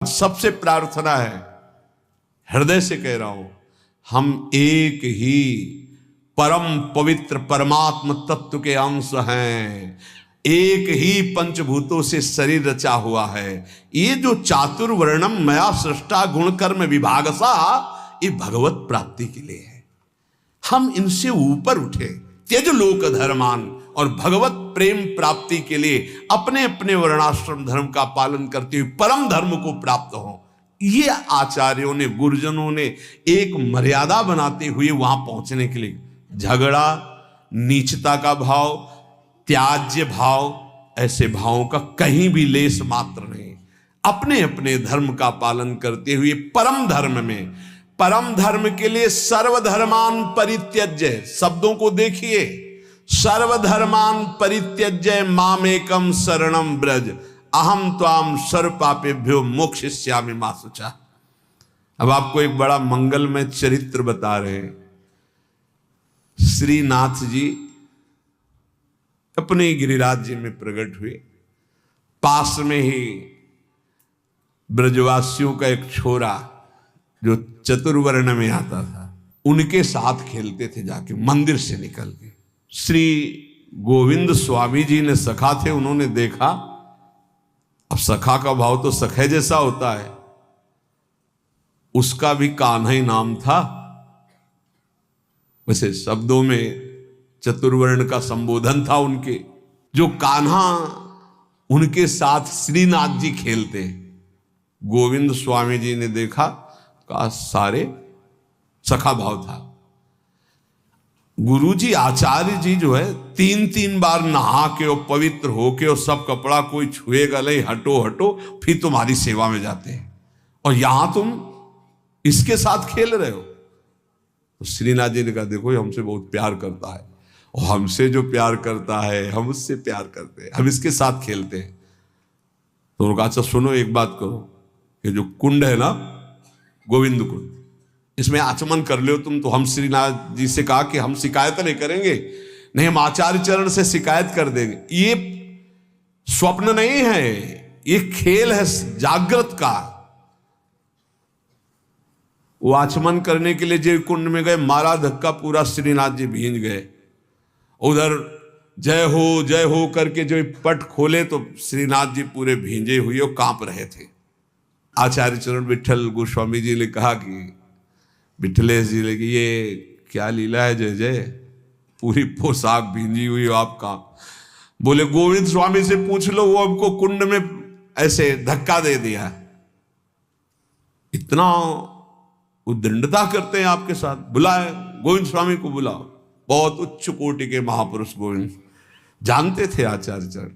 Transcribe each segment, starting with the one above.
सबसे प्रार्थना है, हृदय से कह रहा हूं, हम एक ही परम पवित्र परमात्म तत्व के अंश हैं। एक ही पंचभूतों से शरीर रचा हुआ है। ये जो चातुर्वर्णम मया सृष्टा गुण कर्म विभागसा, ये भगवत प्राप्ति के लिए है। हम इनसे ऊपर उठे, त्यज लोक धर्मान, और भगवत प्रेम प्राप्ति के लिए अपने अपने वर्णाश्रम धर्म का पालन करते हुए परम धर्म को प्राप्त हो। ये आचार्यों ने, गुरुजनों ने एक मर्यादा बनाते हुए वहां पहुंचने के लिए, झगड़ा, नीचता का भाव, त्याज्य भाव, ऐसे भावों का कहीं भी लेस मात्र नहीं। अपने अपने धर्म का पालन करते हुए परम धर्म में, परम धर्म के लिए सर्वधर्मान परित्यज्य, शब्दों को देखिए, सर्वधर्मान परित्यज्य मामेकम शरणम ब्रज अहम त्वाम सर्व पापेभ्यो मोक्षयिष्यामि मा शुचा। अब आपको एक बड़ा मंगलमय चरित्र बता रहे हैं। श्रीनाथ जी अपने गिरिराज जी में प्रकट हुए। पास में ही ब्रजवासियों का एक छोरा जो चतुर्वर्ण में आता था, उनके साथ खेलते थे जाके मंदिर से निकल के। श्री गोविंद स्वामी जी ने, सखा थे, उन्होंने देखा। अब सखा का भाव तो सखे जैसा होता है, उसका भी कान्हा ही नाम था। वैसे शब्दों में चतुर्वर्ण का संबोधन था उनके। जो कान्हा उनके साथ श्रीनाथ जी खेलते, गोविंद स्वामी जी ने देखा, का सारे सखा भाव था। गुरुजी आचार्य जी जो है 3-3 बार नहा के और पवित्र होके और सब कपड़ा कोई छुएगा नहीं, हटो हटो, फिर तुम्हारी सेवा में जाते हैं, और यहां तुम इसके साथ खेल रहे हो। तो श्रीनाथ जी ने कहा, देखो ये हमसे बहुत प्यार करता है, और हमसे जो प्यार करता है हम उससे प्यार करते हैं, हम इसके साथ खेलते हैं। तो उन्होंने कहा, अच्छा सुनो, एक बात करो, ये जो कुंड है ना, गोविंद कुंड, इसमें आचमन कर लो तुम। तो हम श्रीनाथ जी से कहा कि हम शिकायत नहीं करेंगे, नहीं, हम आचार्य चरण से शिकायत कर देंगे। ये स्वप्न नहीं है, ये खेल है जागृत का। वो आचमन करने के लिए जो कुंड में गए, मारा धक्का, पूरा श्रीनाथ जी भींज गए। उधर जय हो करके जो पट खोले तो श्रीनाथ जी पूरे भींजे हुए और कांप रहे थे। आचार्य चरण विठल गोस्वामी जी ने कहा कि विठलेश जी ने, ये क्या लीला है जय जय, पूरी पोशाक भींजी हुई हो आप कहां? बोले गोविंद स्वामी से पूछ लो, वो हमको कुंड में ऐसे धक्का दे दिया। इतना उद्दंडता करते हैं आपके साथ, बुलाए गोविंद स्वामी को, बुलाओ। बहुत उच्च कोटि के महापुरुष गोविंद जानते थे आचार्य चरण।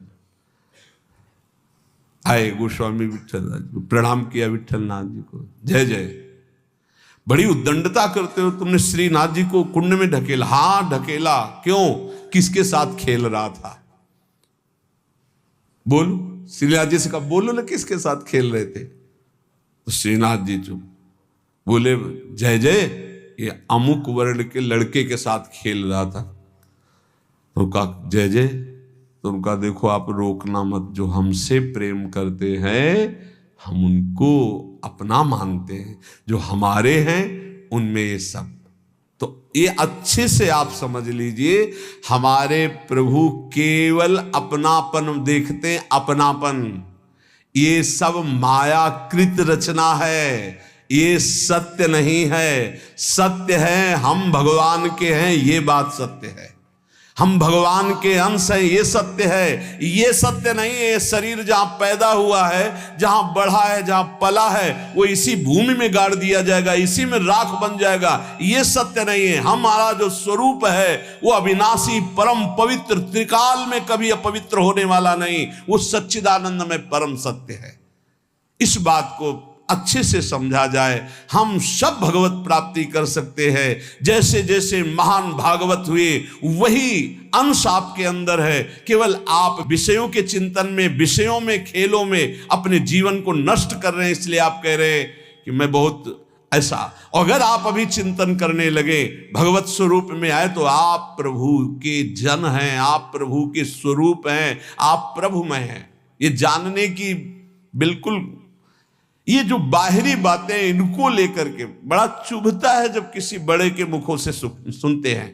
आए गोस्वामी विठल, प्रणाम किया विठलनाथ जी को, जय जय, बड़ी उद्दंडता करते हो, तुमने श्रीनाथ जी को कुंड में ढकेला। हाँ ढकेला, क्यों, किसके साथ खेल रहा था? बोलो, श्रीनाथ जी से कहा, बोलो ना किसके साथ खेल रहे थे? तो श्रीनाथ जी चुप। बोले, जय जय, ये अमुक वर्ण के लड़के के साथ खेल रहा था। तो कहा, जय जय, तो उनका, देखो आप रोकना मत, जो हमसे प्रेम करते हैं हम उनको अपना मानते हैं, जो हमारे हैं उनमें ये सब। तो ये अच्छे से आप समझ लीजिए, हमारे प्रभु केवल अपनापन देखते हैं, अपनापन। ये सब मायाकृत रचना है, ये सत्य नहीं है। सत्य है हम भगवान के हैं, ये बात सत्य है। हम भगवान के अंश हैं, ये सत्य है। ये सत्य नहीं है शरीर जहां पैदा हुआ है, जहां बढ़ा है, जहां पला है, वो इसी भूमि में गाड़ दिया जाएगा, इसी में राख बन जाएगा, ये सत्य नहीं है। हमारा जो स्वरूप है वो अविनाशी, परम पवित्र, त्रिकाल में कभी अपवित्र होने वाला नहीं, वो सच्चिदानंद में परम सत्य है। इस बात को अच्छे से समझा जाए, हम सब भगवत प्राप्ति कर सकते हैं। जैसे जैसे महान भागवत हुए, वही अंश आपके अंदर है। केवल आप विषयों के चिंतन में, विषयों में, खेलों में अपने जीवन को नष्ट कर रहे हैं, इसलिए आप कह रहे हैं कि मैं बहुत ऐसा। अगर आप अभी चिंतन करने लगे, भगवत स्वरूप में आए, तो आप प्रभु के जन हैं, आप प्रभु के स्वरूप हैं, आप प्रभुमय हैं। ये जानने की बिल्कुल ये जो बाहरी बातें इनको लेकर के बड़ा चुभता है जब किसी बड़े के मुखों से सुनते हैं।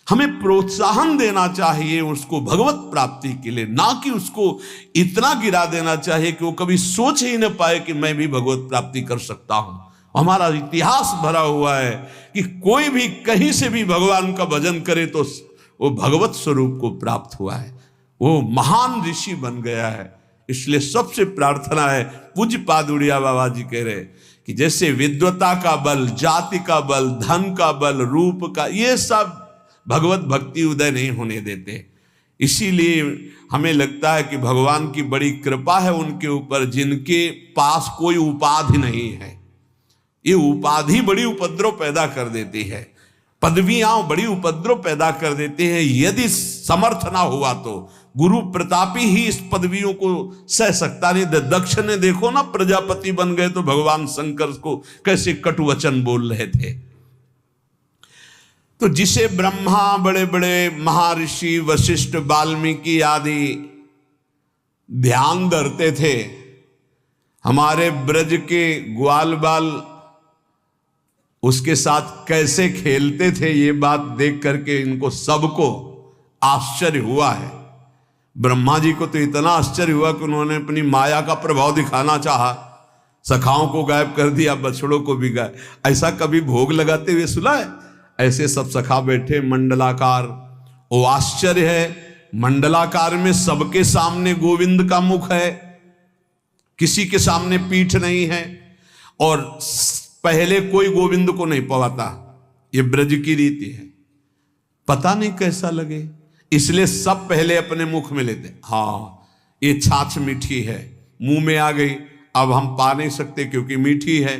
हमें प्रोत्साहन देना चाहिए उसको भगवत प्राप्ति के लिए, ना कि उसको इतना गिरा देना चाहिए कि वो कभी सोच ही न पाए कि मैं भी भगवत प्राप्ति कर सकता हूं। हमारा इतिहास भरा हुआ है कि कोई भी कहीं से भी भगवान का भजन करे तो वो भगवत स्वरूप को प्राप्त हुआ है, वो महान ऋषि बन गया है। इसलिए सबसे प्रार्थना है, पूज्य पादुड़िया बाबा जी कह रहे कि जैसे विद्वता का बल, जाति का बल, धन का बल, रूप का, ये सब भगवत भक्ति उदय नहीं होने देते। इसीलिए हमें लगता है कि भगवान की बड़ी कृपा है उनके ऊपर जिनके पास कोई उपाधि नहीं है। ये उपाधि बड़ी उपद्रव पैदा कर देती है, पदवियां बड़ी उपद्रव पैदा कर देते हैं। यदि समर्थ ना हुआ तो गुरु प्रतापी ही इस पदवियों को सह सकता नहीं। दक्ष ने देखो ना, प्रजापति बन गए तो भगवान शंकर को कैसे कटु वचन बोल रहे थे। तो जिसे ब्रह्मा, बड़े बड़े महर्षि वशिष्ठ, वाल्मीकि आदि ध्यान धरते थे, हमारे ब्रज के ग्वाल बाल उसके साथ कैसे खेलते थे, ये बात देख करके इनको सबको आश्चर्य हुआ है। ब्रह्मा जी को तो इतना आश्चर्य हुआ कि उन्होंने अपनी माया का प्रभाव दिखाना चाहा, सखाओं को गायब कर दिया, बछड़ों को भी गायब। ऐसा कभी भोग लगाते हुए सुना है? ऐसे सब सखा बैठे मंडलाकार। वो आश्चर्य है, मंडलाकार में सबके सामने गोविंद का मुख है, किसी के सामने पीठ नहीं है, और पहले कोई गोविंद को नहीं पवाता। ये ब्रज की रीति है, पता नहीं कैसा लगे, इसलिए सब पहले अपने मुख में लेते। हाँ, ये छाछ मीठी है, मुंह में आ गई, अब हम पा नहीं सकते क्योंकि मीठी है।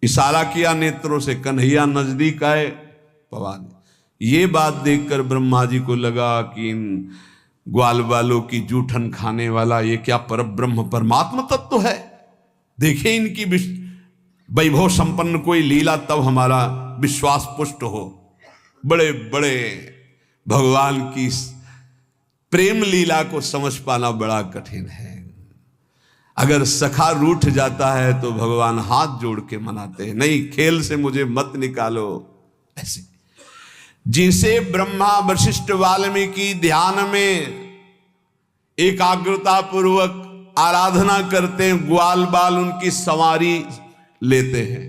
इशारा किया नेत्रों से, कन्हैया नजदीक आए, पवा दे। ये बात देखकर ब्रह्मा जी को लगा कि इन ग्वाल वालों की जूठन खाने वाला ये क्या परब्रह्म परमात्मा तत्व है। देखे इनकी वैभव संपन्न कोई लीला, तब हमारा विश्वास पुष्ट हो। बड़े बड़े भगवान की प्रेम लीला को समझ पाना बड़ा कठिन है। अगर सखा रूठ जाता है तो भगवान हाथ जोड़ के मनाते हैं, नहीं खेल से मुझे मत निकालो। ऐसे जिसे ब्रह्मा वशिष्ठ वाल्मीकि ध्यान में एकाग्रता पूर्वक आराधना करते हैं, ग्वाल बाल उनकी सवारी लेते हैं।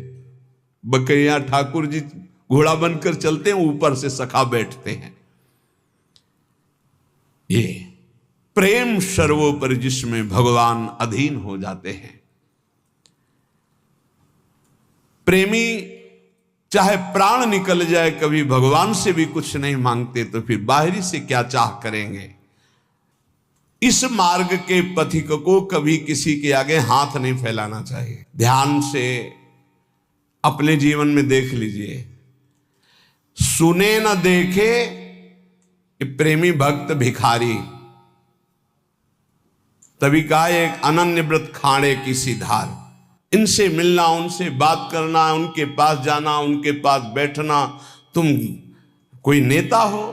बकैया ठाकुर जी घोड़ा बनकर चलते हैं, ऊपर से सखा बैठते हैं। ये प्रेम सर्वोपरि जिसमें भगवान अधीन हो जाते हैं। प्रेमी चाहे प्राण निकल जाए, कभी भगवान से भी कुछ नहीं मांगते, तो फिर बाहरी से क्या चाह करेंगे। इस मार्ग के पथिक को कभी किसी के आगे हाथ नहीं फैलाना चाहिए। ध्यान से अपने जीवन में देख लीजिए, सुने न देखे कि प्रेमी भक्त भिखारी, तभी कहा एक अनन्य व्रत खाड़े की सी धार। इनसे मिलना, उनसे बात करना, उनके पास जाना, उनके पास बैठना। तुम कोई नेता हो,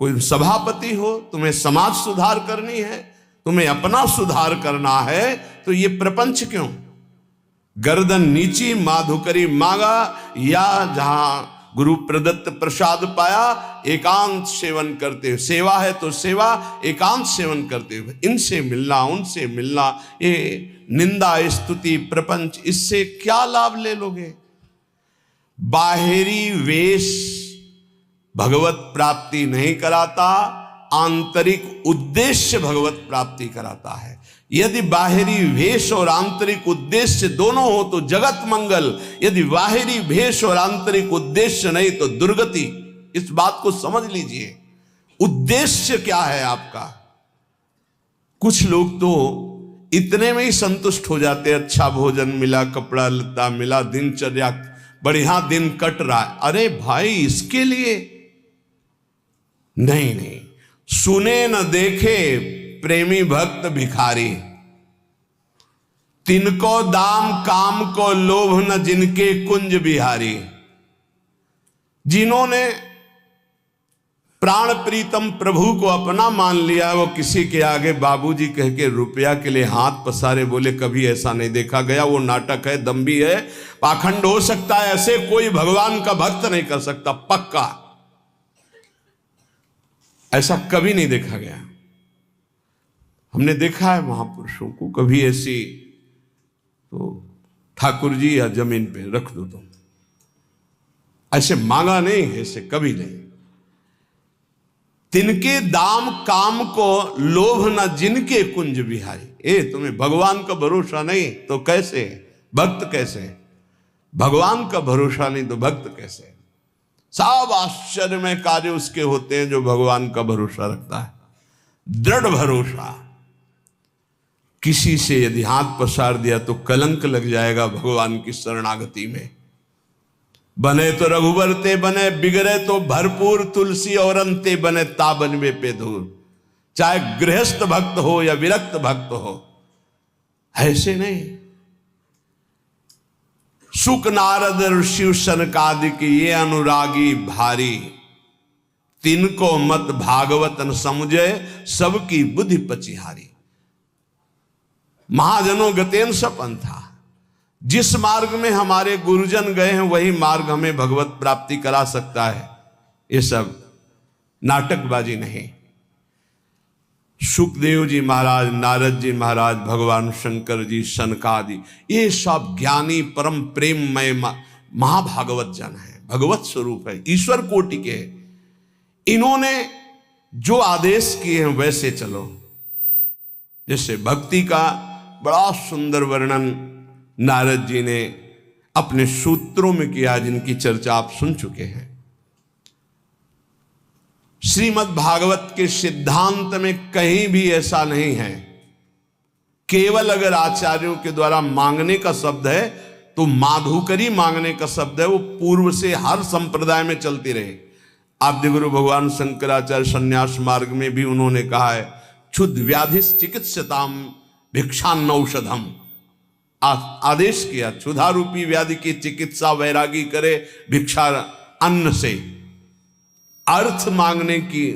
कोई सभापति हो, तुम्हें समाज सुधार करनी है, तुम्हें अपना सुधार करना है, तो ये प्रपंच क्यों? गर्दन नीची माधुकरी मांगा, या जहां गुरु प्रदत्त प्रसाद पाया एकांत सेवन करते हुए, सेवा है तो सेवा, एकांत सेवन करते हुए इनसे मिलना, उनसे मिलना। ये निंदा स्तुति प्रपंच, इससे क्या लाभ ले लोगे? बाहरी वेश भगवत प्राप्ति नहीं कराता, आंतरिक उद्देश्य भगवत प्राप्ति कराता है। यदि बाहरी वेश और आंतरिक उद्देश्य दोनों हो तो जगत मंगल, यदि बाहरी वेश और आंतरिक उद्देश्य नहीं तो दुर्गति। इस बात को समझ लीजिए, उद्देश्य क्या है आपका। कुछ लोग तो इतने में ही संतुष्ट हो जाते, अच्छा भोजन मिला, कपड़ा लत्ता मिला, दिनचर्या बढ़िया दिन कट रहा है। अरे भाई, इसके लिए नहीं नहीं, सुने न देखे प्रेमी भक्त भिखारी, तिनको दाम काम को लोभ न जिनके कुंज बिहारी। जिन्होंने प्राण प्रीतम प्रभु को अपना मान लिया। वो किसी के आगे बाबूजी कह के रुपया के लिए हाथ पसारे, बोले कभी ऐसा नहीं देखा गया, वो नाटक है, दम्भी है, पाखंड हो सकता है, ऐसे कोई भगवान का भक्त नहीं कर सकता, पक्का ऐसा कभी नहीं देखा गया। हमने देखा है महापुरुषों को, कभी ऐसी तो ठाकुर जी या जमीन पे रख दो तुम, ऐसे मांगा नहीं, ऐसे कभी नहीं। तिनके दाम काम को लोभ न जिनके कुंज बिहारी। तुम्हें भगवान का भरोसा नहीं तो कैसे भक्त, कैसे भगवान का भरोसा नहीं तो भक्त कैसे। सब आश्चर्यमय कार्य उसके होते हैं जो भगवान का भरोसा रखता है, दृढ़ भरोसा। किसी से यदि हाथ पसार दिया तो कलंक लग जाएगा भगवान की शरणागति में। बने तो रघुबर ते बने, बिगड़े तो भरपूर तुलसी और अंते बने ताबन में पे धूर। चाहे गृहस्थ भक्त हो या विरक्त भक्त हो, ऐसे नहीं। सुख नारद ऋषि सनकादिक ये अनुरागी भारी, तिनको मत भागवत न समझे सबकी बुद्धि पचिहारी। महाजनों गतेन सपन था, जिस मार्ग में हमारे गुरुजन गए हैं वही मार्ग हमें भगवत प्राप्ति करा सकता है। ये सब नाटकबाजी नहीं। सुखदेव जी महाराज, नारद जी महाराज, भगवान शंकर जी, सनकादि, ये सब ज्ञानी परम प्रेममय महाभागवत जन है, भगवत स्वरूप है, ईश्वर कोटि के। इन्होंने जो आदेश किए हैं वैसे चलो। जैसे भक्ति का बड़ा सुंदर वर्णन नारद जी ने अपने सूत्रों में किया, जिनकी चर्चा आप सुन चुके हैं। श्रीमद् भागवत के सिद्धांत में कहीं भी ऐसा नहीं है। केवल अगर आचार्यों के द्वारा मांगने का शब्द है तो माधुकरी मांगने का शब्द है, वो पूर्व से हर संप्रदाय में चलती रहे। आद्य गुरु भगवान शंकराचार्य संन्यास मार्ग में भी उन्होंने कहा है, क्षुद व्याधि चिकित्सताम भिक्षान्न औषधम। आदेश किया, क्षुधा रूपी व्याधि की चिकित्सा वैरागी करे भिक्षा अन्न से। अर्थ मांगने की,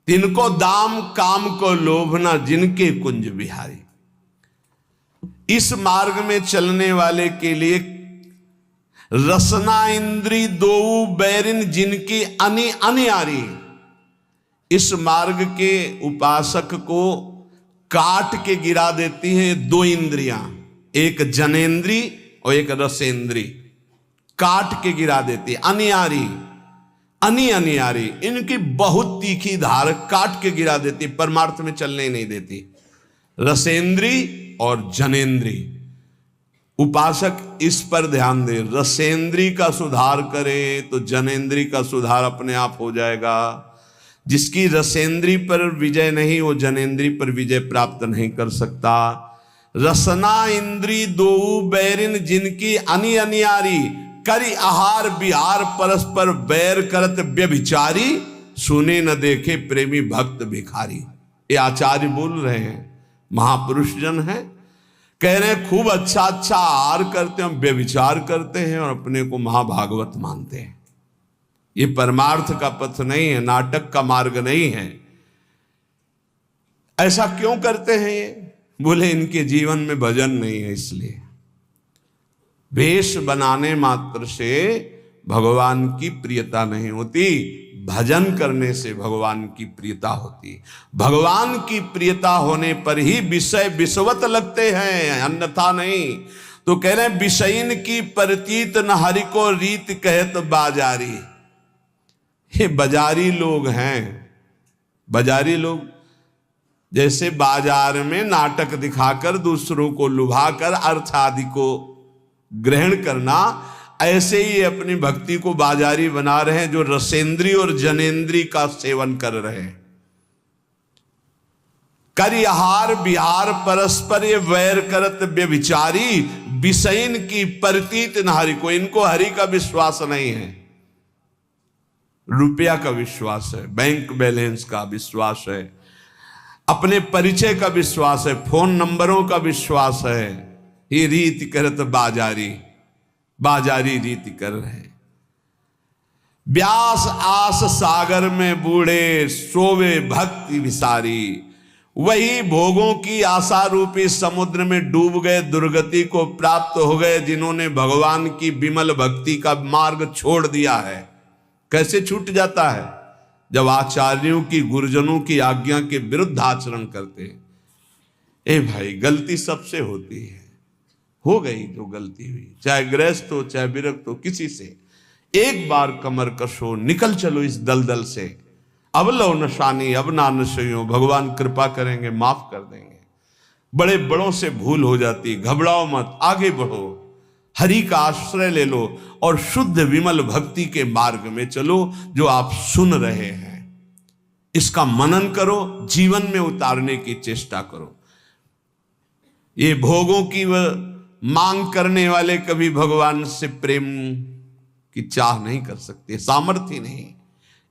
तिनको दाम काम को लोभना जिनके कुंज बिहारी। इस मार्ग में चलने वाले के लिए रसना इंद्री दो बैरिन जिनकी अनि अनियारी। इस मार्ग के उपासक को काट के गिरा देती है दो इंद्रियां, एक जनेन्द्री और एक रसेंद्री, काट के गिरा देती है। अनियारी, अनियारी, इनकी बहुत तीखी धार काट के गिरा देती, परमार्थ में चलने ही नहीं देती। रसेंद्री और जनेन्द्री, उपासक इस पर ध्यान दे। रसेंद्री का सुधार करे तो जनेन्द्री का सुधार अपने आप हो जाएगा। जिसकी रसेंद्री पर विजय नहीं, वो जनेन्द्री पर विजय प्राप्त नहीं कर सकता। रसना इंद्री दो बैरिन जिनकी अनि अनियारी, करी आहार बिहार परस्पर बैर करत व्यभिचारी, सुने न देखे प्रेमी भक्त भिखारी। ये आचार्य बोल रहे हैं, महापुरुष जन है, कह रहे हैं खूब अच्छा अच्छा आहार करते हैं, व्यभिचार करते हैं और अपने को महाभागवत मानते हैं। ये परमार्थ का पथ नहीं है, नाटक का मार्ग नहीं है। ऐसा क्यों करते हैं ये? बोले इनके जीवन में भजन नहीं है, इसलिए। वेश बनाने मात्र से भगवान की प्रियता नहीं होती, भजन करने से भगवान की प्रियता होती। भगवान की प्रियता होने पर ही विषय विषवत लगते हैं, अन्यथा नहीं। तो कह रहे हैं विषयीन की प्रतीत न हरि को रीत कहत बाजारी। ये बाजारी लोग हैं। बाजारी लोग जैसे बाजार में नाटक दिखाकर दूसरों को लुभाकर अर्थ आदि को ग्रहण करना, ऐसे ही अपनी भक्ति को बाजारी बना रहे हैं, जो रसेंद्री और जनेन्द्री का सेवन कर रहे हैं। करिहार बिहार परस्पर ये वैर करत व्यभिचारी, विषयन की प्रतीत न हरि को। इनको हरि का विश्वास नहीं है, रुपया का विश्वास है, बैंक बैलेंस का विश्वास है, अपने परिचय का विश्वास है, फोन नंबरों का विश्वास है। ये रीति करत बाजारी, बाजारी रीति कर रहे हैं। व्यास आस सागर में बूढ़े, सोवे भक्ति विसारी। वही भोगों की आशा रूपी समुद्र में डूब गए, दुर्गति को प्राप्त हो गए, जिन्होंने भगवान की विमल भक्ति का मार्ग छोड़ दिया है। कैसे छूट जाता है? जब आचार्यों की, गुरुजनों की आज्ञा के विरुद्ध आचरण करते हैं। ए भाई, गलती सबसे होती है, हो गई जो गलती हुई, चाहे गृहस्थ हो चाहे विरक्त हो, किसी से एक बार कमर कसो, निकल चलो इस दलदल से। अब लो नशानी अब ना नशो, भगवान कृपा करेंगे, माफ कर देंगे। बड़े बड़ों से भूल हो जाती, घबराओ मत, आगे बढ़ो, हरि का आश्रय ले लो और शुद्ध विमल भक्ति के मार्ग में चलो। जो आप सुन रहे हैं इसका मनन करो, जीवन में उतारने की चेष्टा करो। ये भोगों की मांग करने वाले कभी भगवान से प्रेम की चाह नहीं कर सकते, सामर्थ्य नहीं।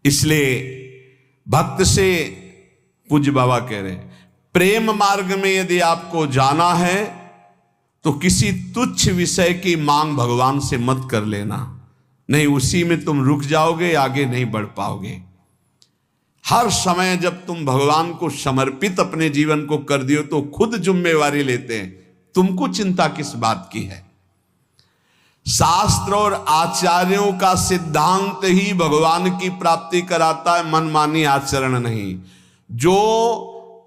इसलिए भक्त से, पूज्य बाबा कह रहे हैं, प्रेम मार्ग में यदि आपको जाना है तो किसी तुच्छ विषय की मांग भगवान से मत कर लेना, नहीं उसी में तुम रुक जाओगे, आगे नहीं बढ़ पाओगे। हर समय जब तुम भगवान को समर्पित अपने जीवन को कर दियो तो खुद जिम्मेवारी लेते हैं, तुमको चिंता किस बात की है। शास्त्र और आचार्यों का सिद्धांत ही भगवान की प्राप्ति कराता है, मनमानी आचरण नहीं। जो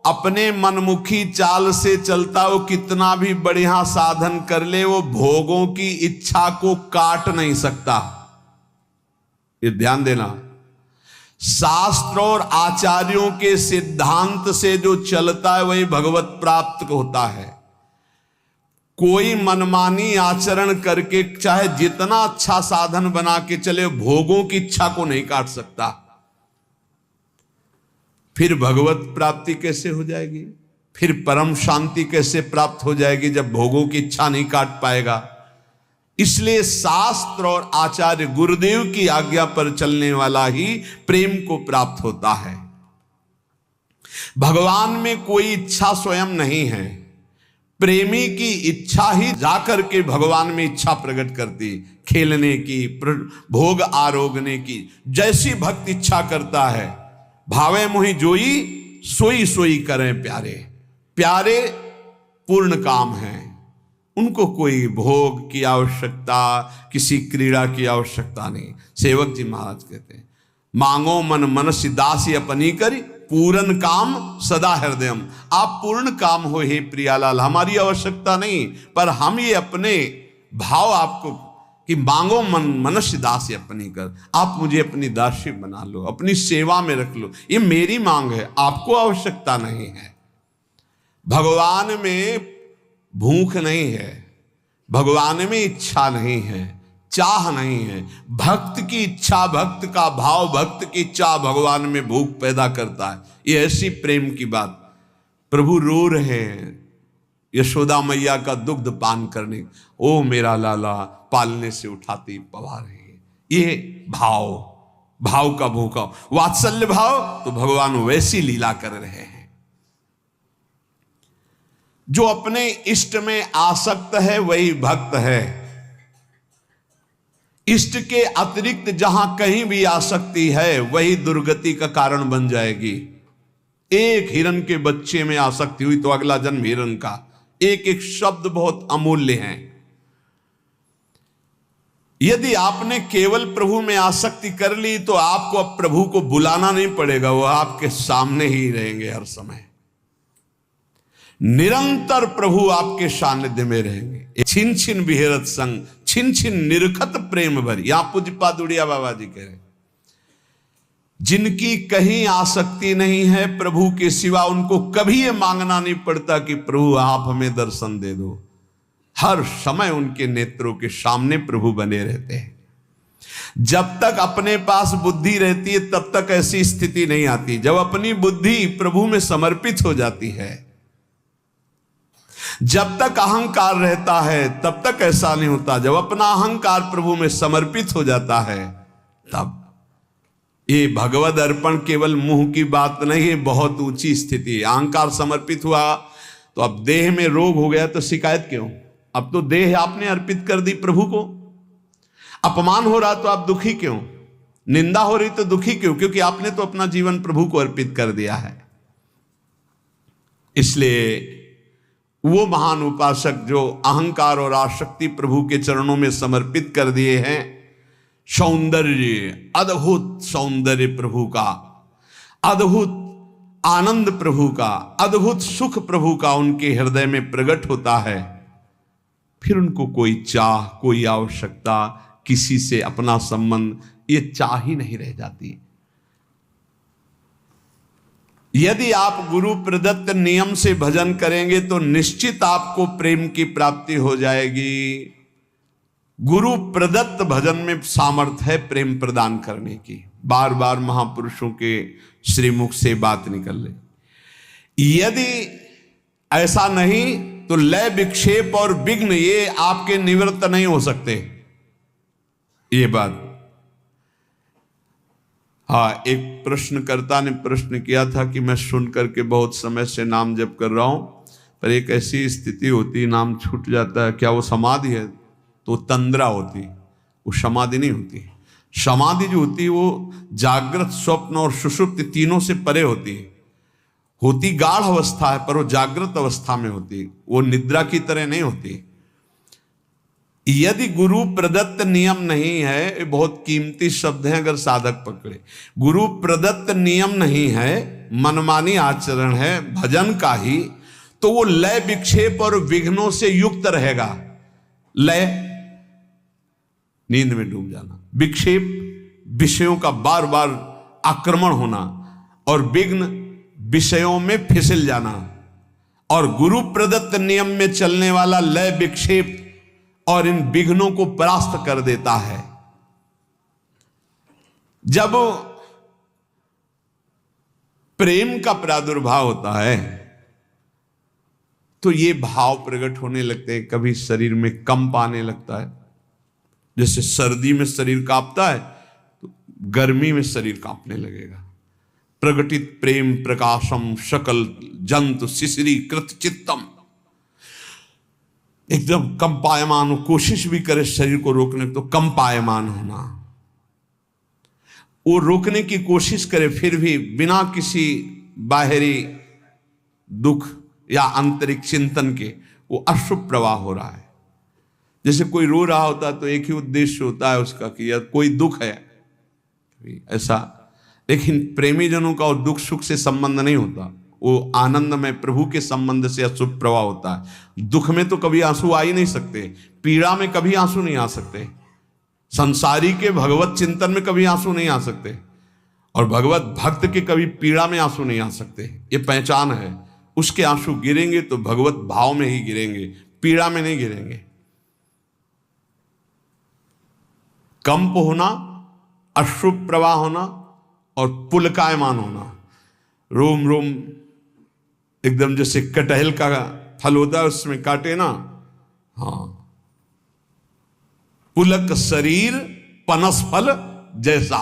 अपने मनमुखी चाल से चलता, वो कितना भी बढ़िया साधन कर ले, वो भोगों की इच्छा को काट नहीं सकता। ये ध्यान देना। शास्त्र और आचार्यों के सिद्धांत से जो चलता है वही भगवत प्राप्त होता है। कोई मनमानी आचरण करके चाहे जितना अच्छा साधन बना के चले, भोगों की इच्छा को नहीं काट सकता। फिर भगवत प्राप्ति कैसे हो जाएगी? फिर परम शांति कैसे प्राप्त हो जाएगी जब भोगों की इच्छा नहीं काट पाएगा? इसलिए शास्त्र और आचार्य गुरुदेव की आज्ञा पर चलने वाला ही प्रेम को प्राप्त होता है। भगवान में कोई इच्छा स्वयं नहीं है, प्रेमी की इच्छा ही जाकर के भगवान में इच्छा प्रकट करती, खेलने की, भोग आरोगने की। जैसी भक्त इच्छा करता है, भावे मोहि जोई सोई सोई करें प्यारे। प्यारे पूर्ण काम है, उनको कोई भोग की आवश्यकता, किसी क्रीड़ा की आवश्यकता नहीं। सेवक जी महाराज कहते हैं, मांगो मन मनसि दासी अपनी करी, पूर्ण काम सदा हृदयम। आप पूर्ण काम हो हे प्रियालाल, हमारी आवश्यकता नहीं, पर हम ये अपने भाव आपको कि मांगो मन मनुष्य दासी अपनी कर, आप मुझे अपनी दासी बना लो, अपनी सेवा में रख लो, ये मेरी मांग है, आपको आवश्यकता नहीं है। भगवान में भूख नहीं है, भगवान में इच्छा नहीं है, चाह नहीं है। भक्त की इच्छा, भक्त का भाव, भक्त की चाह भगवान में भूख पैदा करता है। ये ऐसी प्रेम की बात। प्रभु रो रहे हैं यशोदा मैया का दुग्ध पान करने, ओ मेरा लाला पालने से उठाती पवा रही है। ये भाव, भाव का भूखा, वात्सल्य भाव, तो भगवान वैसी लीला कर रहे हैं। जो अपने इष्ट में आसक्त है वही भक्त है। इष्ट के अतिरिक्त जहां कहीं भी आसक्ति है वही दुर्गति का कारण बन जाएगी। एक हिरन के बच्चे में आसक्ति हुई तो अगला जन्म हिरन का। एक एक शब्द बहुत अमूल्य है। यदि आपने केवल प्रभु में आसक्ति कर ली तो आपको अब प्रभु को बुलाना नहीं पड़ेगा, वो आपके सामने ही रहेंगे हर समय। निरंतर प्रभु आपके सानिध्य में रहेंगे। छिन छिन विहरत संग, छिन छिन निरखत प्रेम भरी। यहां पूज्यपाद उड़िया बाबा जी कह रहे, जिनकी कहीं आसक्ति नहीं है प्रभु के सिवा, उनको कभी ये मांगना नहीं पड़ता कि प्रभु आप हमें दर्शन दे दो। हर समय उनके नेत्रों के सामने प्रभु बने रहते हैं। जब तक अपने पास बुद्धि रहती है तब तक ऐसी स्थिति नहीं आती। जब अपनी बुद्धि प्रभु में समर्पित हो जाती है, जब तक अहंकार रहता है तब तक ऐसा नहीं होता। जब अपना अहंकार प्रभु में समर्पित हो जाता है तब ये भगवद अर्पण केवल मुंह की बात नहीं है, बहुत ऊंची स्थिति। अहंकार समर्पित हुआ तो अब देह में रोग हो गया तो शिकायत क्यों? अब तो देह आपने अर्पित कर दी प्रभु को। अपमान हो रहा तो आप दुखी क्यों? निंदा हो रही तो दुखी क्यों? क्योंकि आपने तो अपना जीवन प्रभु को अर्पित कर दिया है। इसलिए वो महान उपासक जो अहंकार और आसक्ति प्रभु के चरणों में समर्पित कर दिए हैं, सौंदर्य, अद्भुत सौंदर्य प्रभु का, अद्भुत आनंद प्रभु का, अद्भुत सुख प्रभु का उनके हृदय में प्रकट होता है, फिर उनको कोई चाह, कोई आवश्यकता, किसी से अपना संबंध, ये चाह ही नहीं रह जाती। यदि आप गुरु प्रदत्त नियम से भजन करेंगे तो निश्चित आपको प्रेम की प्राप्ति हो जाएगी। गुरु प्रदत्त भजन में सामर्थ्य है प्रेम प्रदान करने की। बार बार महापुरुषों के श्रीमुख से बात निकल रही। यदि ऐसा नहीं तो लय, विक्षेप और विघ्न ये आपके निवृत्त नहीं हो सकते। ये बात, हाँ, एक प्रश्नकर्ता ने प्रश्न किया था कि मैं सुन करके बहुत समय से नाम जप कर रहा हूं, पर एक ऐसी स्थिति होती, नाम छूट जाता है, क्या वो समाधि है? तो तंद्रा होती, वो समाधि नहीं होती। समाधि जो होती है वो जागृत, स्वप्न और सुषुप्ति तीनों से परे होती है। होती गाढ़ अवस्था है, पर वो जागृत अवस्था में होती, वो निद्रा की तरह नहीं होती। यदि गुरु प्रदत्त नियम नहीं है, ये बहुत कीमती शब्द है अगर साधक पकड़े, गुरु प्रदत्त नियम नहीं है, मनमानी आचरण है भजन का ही, तो वो लय, विक्षेप और विघ्नों से युक्त रहेगा। लय, नींद में डूब जाना, विक्षेप, विषयों का बार बार आक्रमण होना, और विघ्न, विषयों में फिसल जाना। और गुरु प्रदत्त नियम में चलने वाला लय, विक्षेप और इन विघ्नों को परास्त कर देता है। जब प्रेम का प्रादुर्भाव होता है तो ये भाव प्रकट होने लगते हैं। कभी शरीर में कंप आने लगता है, जैसे सर्दी में शरीर कांपता है तो गर्मी में शरीर कांपने लगेगा। प्रगटित प्रेम प्रकाशम सकल जंतु शिशिरी कृत चित्तम, एकदम कंपायमान हो, कोशिश भी करे शरीर को रोकने तो कंपायमान होना, वो रोकने की कोशिश करे फिर भी बिना किसी बाहरी दुख या आंतरिक चिंतन के वो अशुभ प्रवाह हो रहा है। जैसे कोई रो रहा होता है तो एक ही उद्देश्य होता है उसका कि यार कोई दुख है ऐसा, लेकिन प्रेमी जनों का दुख सुख से संबंध नहीं होता, वो आनंद में प्रभु के संबंध से अशुभ प्रवाह होता है। दुख में तो कभी आंसू आ ही नहीं सकते, पीड़ा में कभी आंसू नहीं आ सकते, संसारी के भगवत चिंतन में कभी आंसू नहीं आ सकते, और भगवत भक्त के कभी पीड़ा में आंसू नहीं आ सकते। ये पहचान है, उसके आंसू गिरेंगे तो भगवत भाव में ही गिरेंगे, पीड़ा में नहीं गिरेंगे। कंप होना, अशुभ प्रवाह होना और पुलकायमान होना, रोम रोम एकदम जैसे कटहल का फल होता है उसमें काटे ना, हाँ, पुलक शरीर पनस फल जैसा,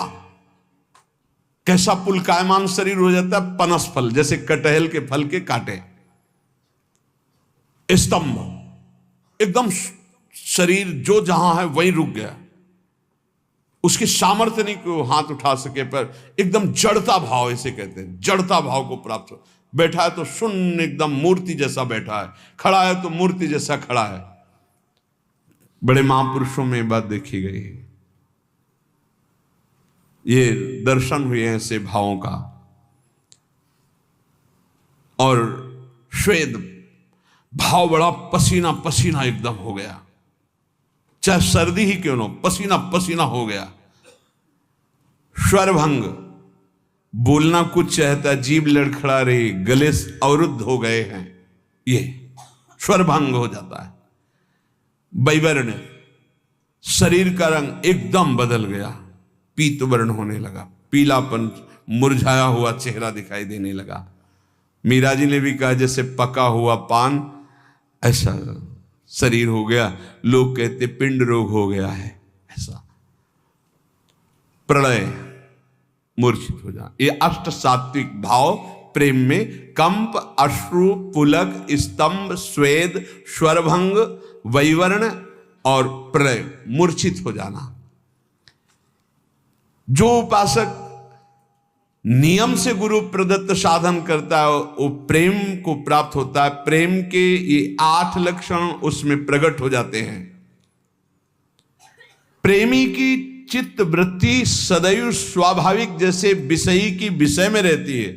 कैसा पुलकायमान शरीर हो जाता है, पनस फल जैसे कटहल के फल के काटे, स्तंभ, एकदम शरीर जो जहां है वहीं रुक गया, उसकी सामर्थ्य नहीं कि वो हाथ उठा सके, पर एकदम जड़ता भाव, इसे कहते हैं जड़ता भाव को प्राप्त हो। बैठा है तो शून्य, एकदम मूर्ति जैसा बैठा है, खड़ा है तो मूर्ति जैसा खड़ा है। बड़े महापुरुषों में बात देखी गई है, ये दर्शन हुए हैं ऐसे भावों का। और श्वेत भाव बड़ा पसीना पसीना एकदम हो गया, चाहे सर्दी ही क्यों ना, पसीना पसीना हो गया। स्वरभंग, बोलना कुछ चाहता, जीभ लड़खड़ा रही, गले अवरुद्ध हो गए हैं, ये स्वरभंग हो जाता है। वैवर्ण, शरीर का रंग एकदम बदल गया, पीत वर्ण होने लगा, पीलापन, मुरझाया हुआ चेहरा दिखाई देने लगा। मीरा जी ने भी कहा जैसे पका हुआ पान ऐसा शरीर हो गया, लोग कहते पिंड रोग हो गया है ऐसा। प्रलय, मूर्छित हो जाना, ये अष्ट सात्विक भाव प्रेम में कंप, अश्रु, पुलक, स्तंभ, स्वेद, स्वरभंग, वैवर्ण और प्रलय, मूर्छित हो जाना। जो उपासक नियम से गुरु प्रदत्त साधन करता है वो प्रेम को प्राप्त होता है। प्रेम के ये 8 लक्षण उसमें प्रकट हो जाते हैं। प्रेमी की चित्त वृत्ति सदैव स्वाभाविक जैसे विषयी की विषय में रहती है,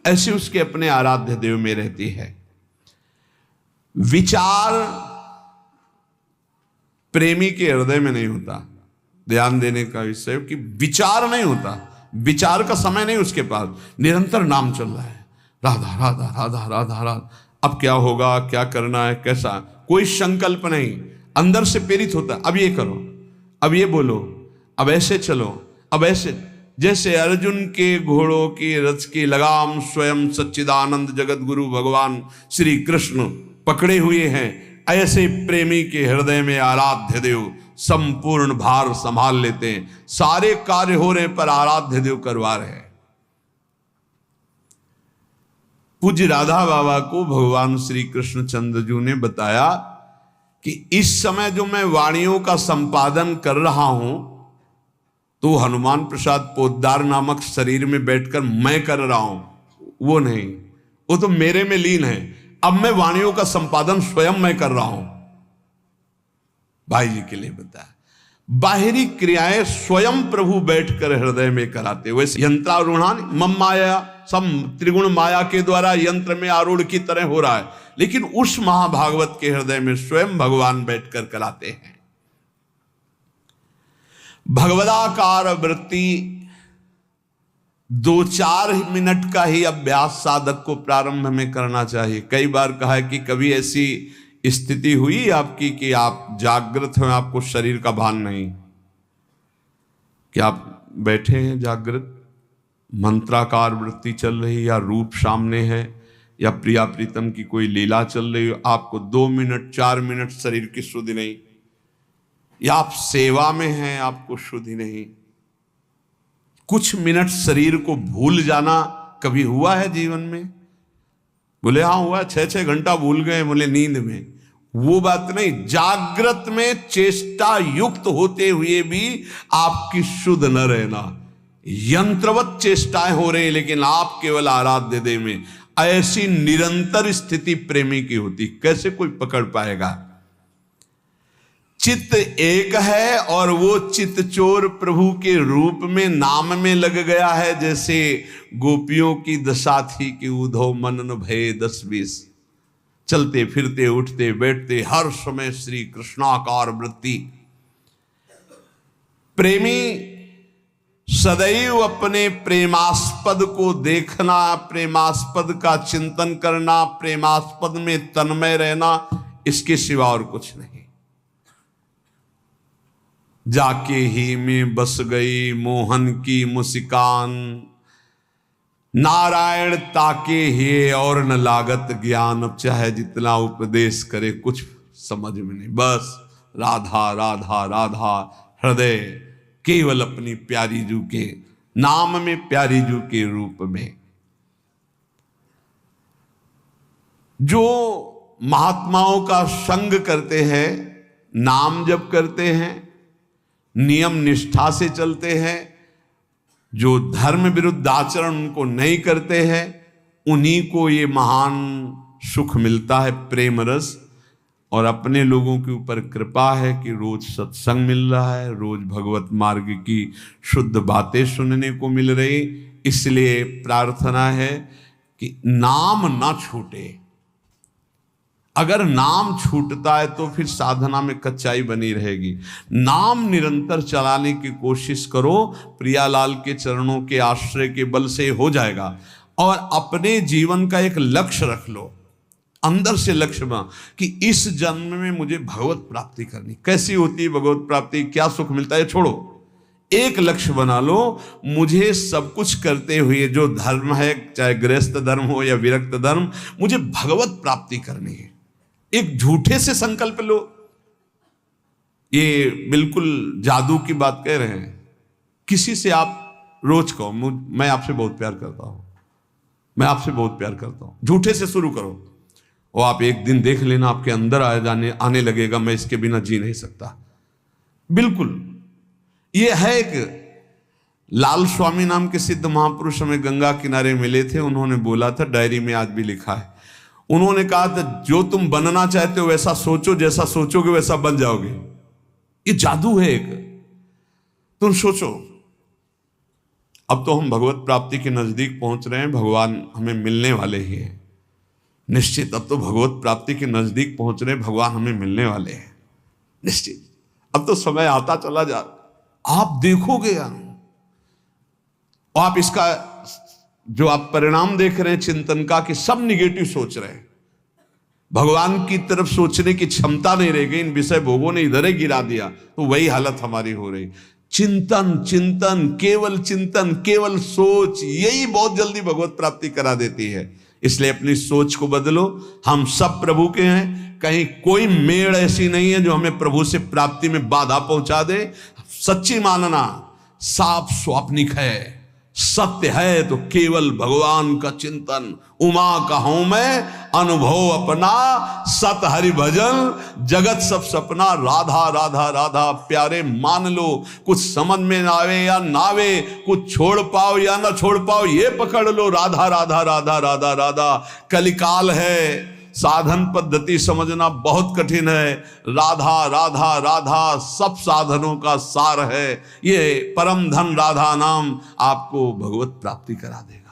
ऐसे उसके अपने आराध्य देव में रहती है। विचार प्रेमी के हृदय में नहीं होता। ध्यान देने का विषय कि विचार नहीं होता, विचार का समय नहीं उसके पास। निरंतर नाम चल रहा है, राधा राधा राधा राधा राधा। अब क्या होगा, क्या करना है, कैसा, कोई संकल्प नहीं, अंदर से प्रेरित होता। अब ये करो, अब ये बोलो, अब ऐसे चलो, अब ऐसे। जैसे अर्जुन के घोड़ों की रथ की लगाम स्वयं सच्चिदानंद जगत गुरु भगवान श्री कृष्ण पकड़े हुए हैं, ऐसे प्रेमी के हृदय में आराध्य देव संपूर्ण भार संभाल लेते हैं। सारे कार्य हो रहे पर आराध्य देव करवा रहे हैं। पूज्य राधा बाबा को भगवान श्री कृष्ण चंद्र ने बताया कि इस समय जो मैं वाणियों का संपादन कर रहा हूं तो हनुमान प्रसाद पोद्दार नामक शरीर में बैठकर मैं कर रहा हूं, वो नहीं, वो तो मेरे में लीन है। अब मैं वाणियों का संपादन स्वयं मैं कर रहा हूं। भाई जी के लिए बताया, बाहरी क्रियाएं स्वयं प्रभु बैठकर हृदय में कराते। वैसे यंत्रारूढ़ान मम माया, सम त्रिगुण माया के द्वारा यंत्र में आरूढ़ की तरह हो रहा है, लेकिन उस महाभागवत के हृदय में स्वयं भगवान बैठकर कराते हैं। भगवदाकार वृत्ति 2-4 मिनट का ही अभ्यास साधक को प्रारंभ में करना चाहिए। कई बार कहा है कि कभी ऐसी स्थिति हुई आपकी कि आप जागृत हैं, आपको शरीर का भान नहीं, कि आप बैठे हैं जागृत, मंत्राकार वृत्ति चल रही, या रूप सामने है, या प्रिया प्रीतम की कोई लीला चल रही हो, आपको 2 मिनट 4 मिनट शरीर की शुद्धि नहीं, या आप सेवा में हैं, आपको शुद्धि नहीं। कुछ मिनट शरीर को भूल जाना कभी हुआ है जीवन में? बोले हाँ हुआ, 6-6 घंटा भूल गए, बोले नींद में। वो बात नहीं, जागृत में चेष्टा युक्त होते हुए भी आपकी शुद्ध न रहना। यंत्रवत चेष्टाएं हो रही लेकिन आप केवल आराध्य देव में। ऐसी निरंतर स्थिति प्रेमी की होती, कैसे कोई पकड़ पाएगा? चित्त एक है और वो चित्त चोर प्रभु के रूप में नाम में लग गया है। जैसे गोपियों की दशा थी कि उधो मनन भय 10-20, चलते फिरते उठते बैठते हर समय श्री कृष्णाकार वृत्ति। प्रेमी सदैव अपने प्रेमास्पद को देखना, प्रेमास्पद का चिंतन करना, प्रेमास्पद में तन्मय रहना, इसके सिवा और कुछ नहीं। जाके ही में बस गई मोहन की मुस्कान, नारायण ताके ही और न लागत ज्ञान। अब चाहे जितना उपदेश करे कुछ समझ में नहीं, बस राधा राधा राधा। हृदय केवल अपनी प्यारी जू के नाम में, प्यारी जू के रूप में। जो महात्माओं का संग करते हैं, नाम जप करते हैं, नियम निष्ठा से चलते हैं, जो धर्म विरुद्ध आचरण उनको नहीं करते हैं, उन्हीं को ये महान सुख मिलता है, प्रेम रस। और अपने लोगों के ऊपर कृपा है कि रोज सत्संग मिल रहा है, रोज भगवत मार्ग की शुद्ध बातें सुनने को मिल रही। इसलिए प्रार्थना है कि नाम ना छूटे। अगर नाम छूटता है तो फिर साधना में कच्चाई बनी रहेगी। नाम निरंतर चलाने की कोशिश करो, प्रियालाल के चरणों के आश्रय के बल से हो जाएगा। और अपने जीवन का एक लक्ष्य रख लो, अंदर से लक्ष्य बना कि इस जन्म में मुझे भगवत प्राप्ति करनी। कैसी होती है भगवत प्राप्ति, क्या सुख मिलता है, छोड़ो। एक लक्ष्य बना लो, मुझे सब कुछ करते हुए जो धर्म है, चाहे गृहस्थ धर्म हो या विरक्त धर्म, मुझे भगवत प्राप्ति करनी है। एक झूठे से संकल्प लो, ये बिल्कुल जादू की बात कह रहे हैं। किसी से आप रोज कहो मैं आपसे बहुत प्यार करता हूं, मैं आपसे बहुत प्यार करता हूं, झूठे से शुरू करो। और आप एक दिन देख लेना आपके अंदर आने लगेगा, मैं इसके बिना जी नहीं सकता। बिल्कुल ये है एक लाल स्वामी नाम के सिद्ध महापुरुष हमें गंगा किनारे मिले थे। उन्होंने बोला था, डायरी में आज भी लिखा है, उन्होंने कहा था जो तुम बनना चाहते हो वैसा सोचो, जैसा सोचोगे वैसा बन जाओगे। ये जादू है एक, तुम सोचो। अब तो हम भगवत प्राप्ति के नजदीक पहुंच रहे हैं, भगवान हमें मिलने वाले ही हैं निश्चित। अब तो भगवत प्राप्ति के नजदीक पहुंच रहे हैं, भगवान हमें मिलने वाले हैं निश्चित। अब तो समय आता चला जा, आप देखोगे आप इसका जो आप परिणाम देख रहे हैं चिंतन का, कि सब निगेटिव सोच रहे हैं, भगवान की तरफ सोचने की क्षमता नहीं रह गई, इन विषय भोगों ने इधर ही गिरा दिया, तो वही हालत हमारी हो रही। चिंतन चिंतन चिंतन केवल सोच, यही बहुत जल्दी भगवत प्राप्ति करा देती है। इसलिए अपनी सोच को बदलो। हम सब प्रभु के हैं, कहीं कोई मेड़ ऐसी नहीं है जो हमें प्रभु से प्राप्ति में बाधा पहुंचा दे। सच्ची मानना साफ स्वाप्निक है, सत्य है तो केवल भगवान का चिंतन। उमा कहूं मैं अनुभव अपना, सत हरि भजन जगत सब सपना। राधा राधा राधा प्यारे मान लो, कुछ समझ में ना आवे या ना आवे, कुछ छोड़ पाओ या ना छोड़ पाओ, ये पकड़ लो, राधा राधा राधा राधा राधा। कलिकाल है, साधन पद्धति समझना बहुत कठिन है। राधा राधा राधा सब साधनों का सार है। ये परम धन राधा नाम आपको भगवत प्राप्ति करा देगा।